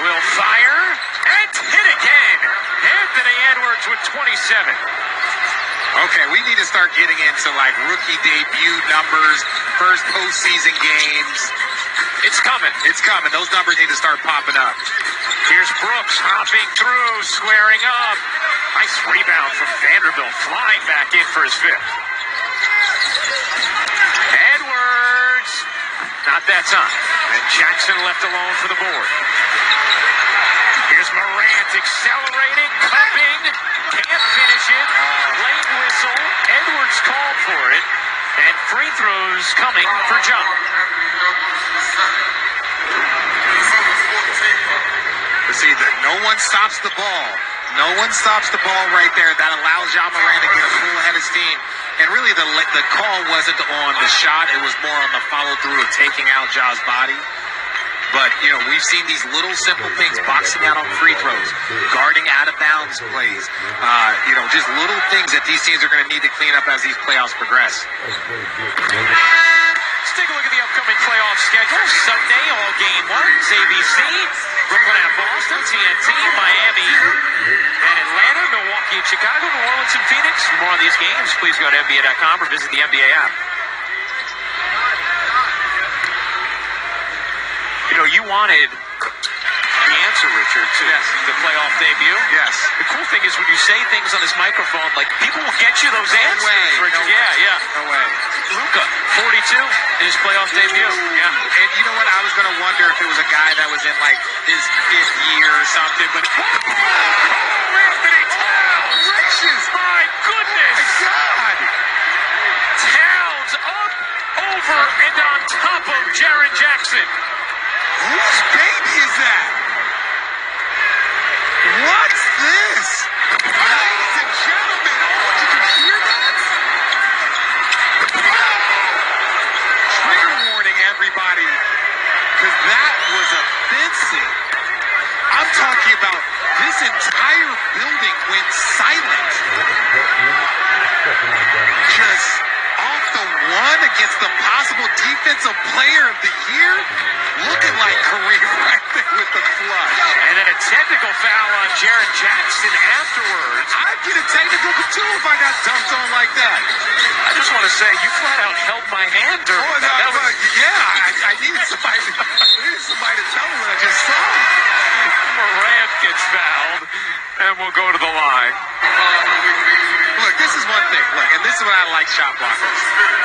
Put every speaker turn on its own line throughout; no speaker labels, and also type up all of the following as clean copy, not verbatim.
will fire and hit again. Anthony Edwards with 27.
Okay, we need to start getting into like rookie debut numbers, first postseason games.
It's coming.
It's coming. Those numbers need to start popping up.
Here's Brooks hopping through, squaring up. Nice rebound from Vanderbilt, flying back in for his fifth. Edwards, not that time. And Jackson left alone for the board. Here's Morant accelerating, cupping, can't finish it. Late whistle. Edwards called for it. And free throws coming for John.
See that no one stops the ball. No one stops the ball right there. That allows John Morant to get a full head of steam. And really the call wasn't on the shot. It was more on the follow through of taking out Ja's body. But, you know, we've seen these little simple things, boxing out on free throws, guarding out-of-bounds plays, you know, just little things that these teams are going to need to clean up as these playoffs progress.
Let's take a look at the upcoming playoff schedule. Sunday, all game ones, ABC, Brooklyn at Boston, TNT, Miami and Atlanta, Milwaukee and Chicago, New Orleans and Phoenix. For more on these games, please go to NBA.com or visit the NBA app. You know, you wanted the answer, Richard, to the playoff debut.
Yes.
The cool thing is when you say things on this microphone, like, people will get you those answers.
No way.
Richard.
No
yeah.
No way.
Luka, 42 in his playoff debut. Yeah.
And you know what? I was going to wonder if it was a guy that was in, like, his fifth year or something. But
Anthony Towns!
gracious!
My goodness!
My God!
Towns up, over, and on top of Jaren Jackson.
Whose baby is that? What's this? Ladies and gentlemen, did you hear that? Trigger warning, everybody, because that was offensive. I'm talking about this entire building went silent. Just off the one against the possible defensive player of the year. Looking like Kareem right there with the flush.
And then a technical foul on Jaren Jackson afterwards.
I'd get a technical too if I got dunked on like that.
I just want to say, you flat out held my hand during that.
I needed somebody to tell me what I just saw.
Morant gets fouled, and we'll go to the line.
Look, this is one thing. Look, and this is what I like shot blockers.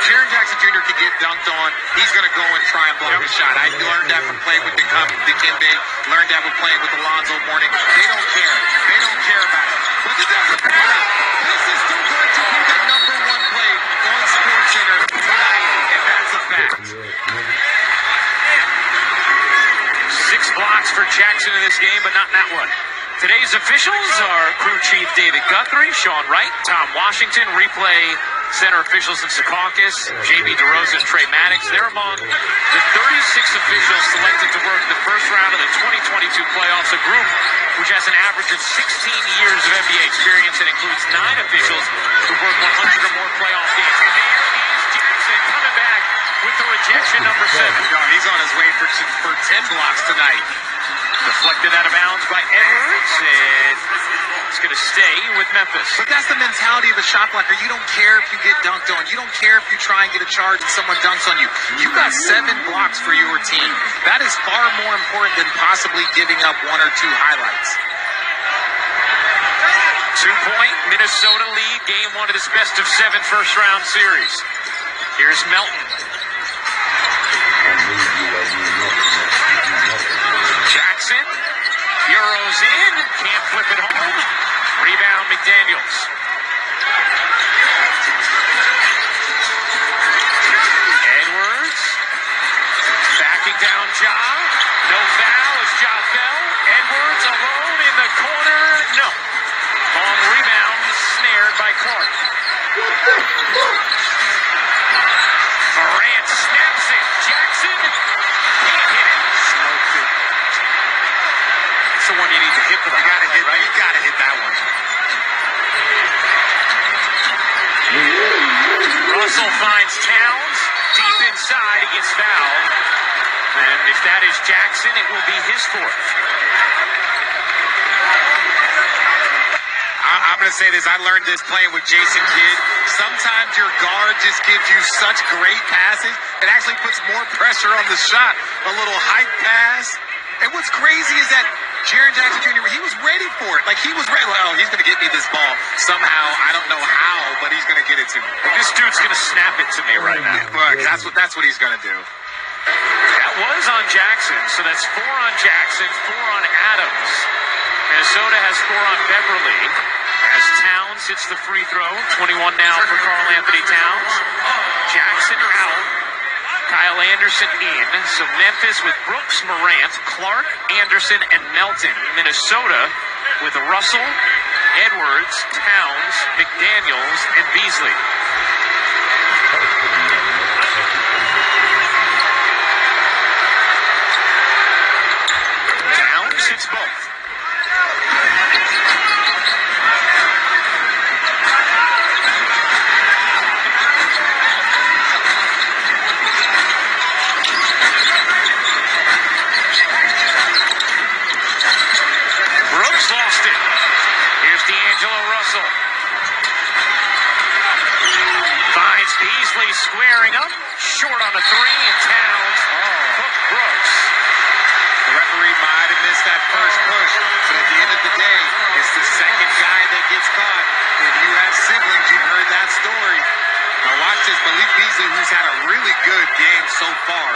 Jaren Jackson Jr. can get dunked on. He's going to go and try and block his shot. I learned that from playing with Dikembe. Learned that from playing with Alonzo Mourning. They don't care. They don't care about it. But it doesn't matter. This is still going to be the number one play on SportsCenter tonight, and that's a fact.
6 blocks for Jackson in this game, but not in that one. Today's officials are crew chief David Guthrie, Sean Wright, Tom Washington, replay center officials in Secaucus, J.B. DeRosa, and Trey Maddox. They're among the 36 officials selected to work the first round of the 2022 playoffs, a group which has an average of 16 years of NBA experience and includes 9 officials who've worked 100 or more playoff games. And there is Jackson coming back with the rejection number 7.
No, he's on his way for 10 blocks tonight.
Deflected out of bounds by Edwards, and it's going to stay with Memphis.
But that's the mentality of a shot blocker. You don't care if you get dunked on. You don't care if you try and get a charge and someone dunks on you. You got 7 blocks for your team. That is far more important than possibly giving up 1 or 2 highlights.
2-point Minnesota lead, game 1 of this best of 7 first-round series. Here's Melton. Jackson, Euros in, can't flip it home. Rebound McDaniels. Edwards, backing down Ja. No foul as Ja fell. Edwards alone in the corner, no. Long rebound, snared by Clark. Morant snaps it. Jackson can't hit it.
Smoked it.
That's the one you need to hit with a
gotta hit,
right?
You gotta hit that one.
Russell finds Towns deep inside. He gets fouled. And if that is Jackson, it will be his 4th.
going to say this. I learned this playing with Jason Kidd. Sometimes your guard just gives you such great passes. It actually puts more pressure on the shot. A little hype pass. And what's crazy is that Jaren Jackson Jr., he was ready for it. Like, he was ready. Like, oh, he's going to get me this ball somehow. I don't know how, but he's going to get it to me.
Like, this dude's going to snap it to me right now.
Look, that's what he's going to do.
That was on Jackson, so that's 4 on Jackson, 4 on Adams. Minnesota has 4 on Beverly. As Towns hits the free throw, 21 now for Karl-Anthony Towns. Jackson out. Kyle Anderson in. So Memphis with Brooks, Morant, Clark, Anderson, and Melton. Minnesota with Russell, Edwards, Towns, McDaniels, and Beasley. Towns hits both. Finds Beasley squaring up, short on a 3, and Towns hooked Brooks.
The referee might have missed that first push, but at the end of the day, it's the second guy that gets caught. If you have siblings, you've heard that story. Now watch this, Malik Beasley, who's had a really good game so far.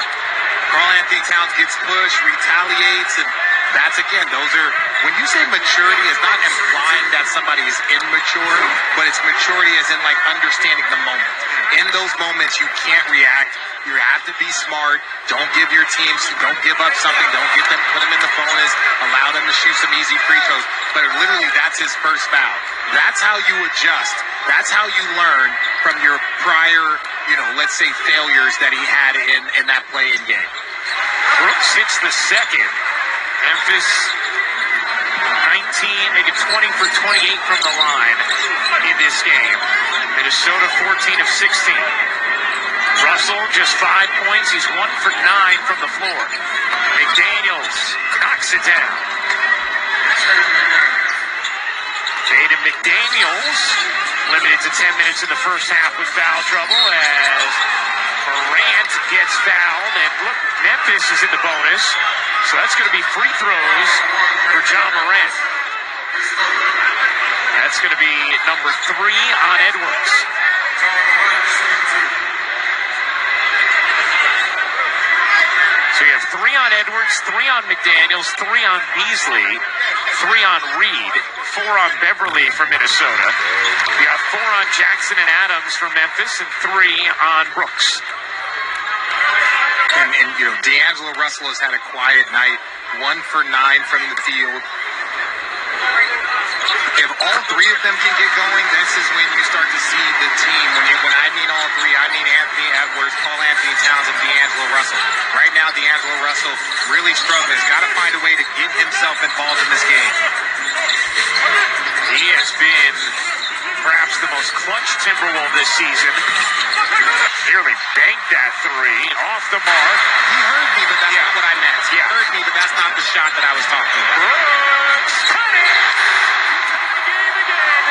Karl-Anthony Towns gets pushed, retaliates, and that's, again, those are, when you say maturity, it's not implying that somebody is immature, but it's maturity as in, like, understanding the moment. In those moments, you can't react. You have to be smart. Don't give your teams, don't give up something. Don't get them, put them in the bonus. Allow them to shoot some easy free throws. But literally, that's his first foul. That's how you adjust. That's how you learn from your prior, let's say failures that he had in that play-in game.
Brooks hits the second. Memphis 19, making 20 for 28 from the line in this game. Minnesota 14 of 16. Russell just 5 points. He's 1 for 9 from the floor. McDaniels knocks it down. Jaden McDaniels limited to 10 minutes in the first half with foul trouble as Morant gets fouled, and look, Memphis is in the bonus, so that's going to be free throws for John Morant. That's going to be number 3 on Edwards. So you have 3 on Edwards, 3 on McDaniels, 3 on Beasley, 3 on Reed, 4 on Beverly from Minnesota. You have 4 on Jackson and Adams from Memphis, and 3 on Brooks.
And D'Angelo Russell has had a quiet night, 1 for 9 from the field. If all 3 of them can get going, this is when you start to see the team. When I mean all 3, I mean Anthony Edwards, Karl-Anthony Towns, and D'Angelo Russell. Right now, D'Angelo Russell really struggling. He's got to find a way to get himself involved in this game.
He has been perhaps the most clutch Timberwolves this season. Nearly banked that 3 off the mark.
He heard me, but that's not what I meant. He heard me, but that's not the shot that I was talking about.
Brooks, cut it! Game again.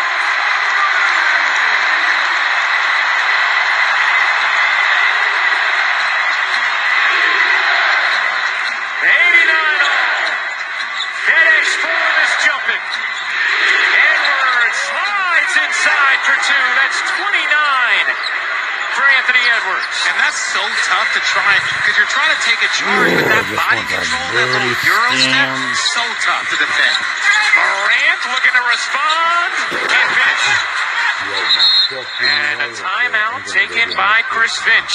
FedEx Forum is jumping. Edwards slides inside for 2. That's 29 for Anthony Edwards.
And that's so tough to try, because you're trying to take a charge, but that body control, that little Euro step, so tough to defend.
Morant looking to respond. Can't finish. And a timeout taken by Chris Finch.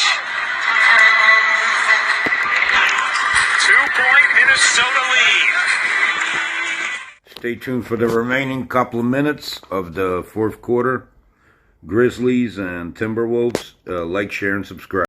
2-point Minnesota lead.
Stay tuned for the remaining couple of minutes of the fourth quarter. Grizzlies and Timberwolves. Like, share, and subscribe.